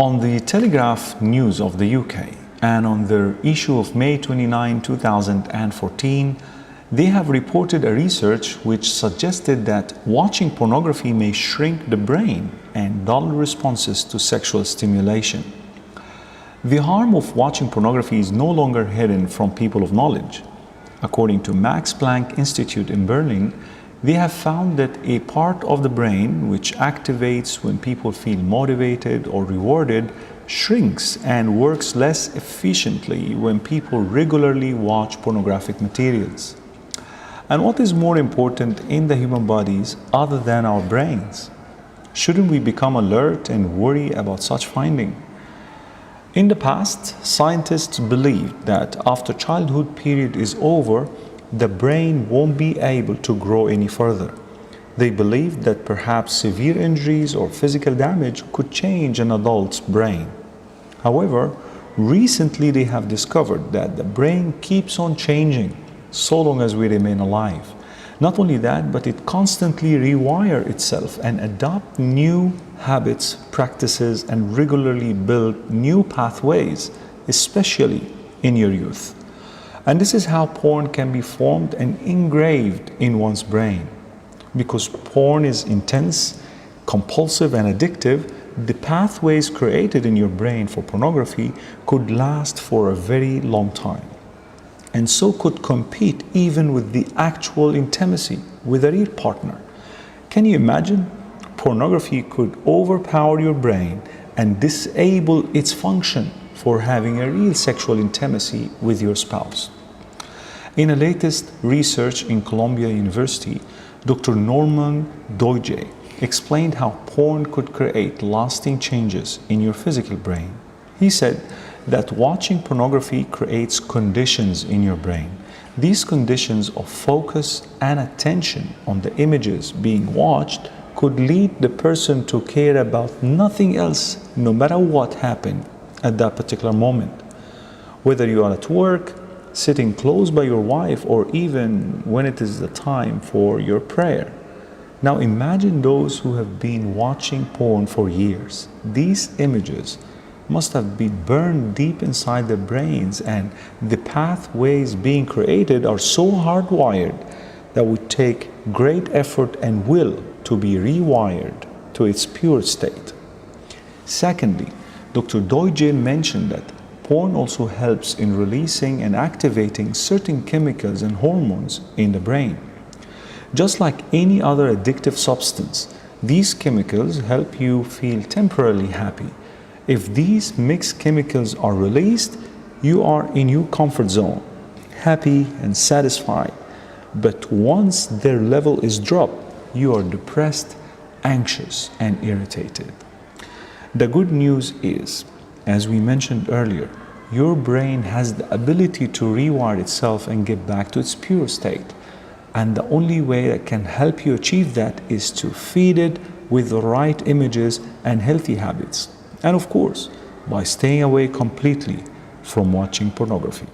On the Telegraph News of the UK and on their issue of May 29, 2014, they have reported a research which suggested that watching pornography may shrink the brain and dull responses to sexual stimulation. The harm of watching pornography is no longer hidden from people of knowledge. According to Max Planck Institute in Berlin, they have found that a part of the brain which activates when people feel motivated or rewarded shrinks and works less efficiently when people regularly watch pornographic materials. And what is more important in the human bodies other than our brains? Shouldn't we become alert and worry about such finding? In the past, scientists believed that after childhood period is over, the brain won't be able to grow any further. They believed that perhaps severe injuries or physical damage could change an adult's brain. However, recently they have discovered that the brain keeps on changing so long as we remain alive. Not only that, but it constantly rewires itself and adopts new habits, practices, and regularly build new pathways, especially in your youth. And this is how porn can be formed and engraved in one's brain. Because porn is intense, compulsive, and addictive, the pathways created in your brain for pornography could last for a very long time, and so could compete even with the actual intimacy with a real partner. Can you imagine? Pornography could overpower your brain and disable its function for having a real sexual intimacy with your spouse. In a latest research in Columbia University, Dr. Norman Doidge explained how porn could create lasting changes in your physical brain. He said that watching pornography creates conditions in your brain. These conditions of focus and attention on the images being watched could lead the person to care about nothing else, no matter what happened at that particular moment. Whether you are at work, sitting close by your wife, or even when it is the time for your prayer. Now imagine those who have been watching porn for years. These images must have been burned deep inside their brains, and the pathways being created are so hardwired that would take great effort and will to be rewired to its pure state. Secondly, Dr. Doidge mentioned that porn also helps in releasing and activating certain chemicals and hormones in the brain. Just like any other addictive substance, these chemicals help you feel temporarily happy. If these mixed chemicals are released, you are in your comfort zone, happy and satisfied. But once their level is dropped, you are depressed, anxious, and irritated. The good news is, as we mentioned earlier, your brain has the ability to rewire itself and get back to its pure state. And the only way that can help you achieve that is to feed it with the right images and healthy habits. And of course, by staying away completely from watching pornography.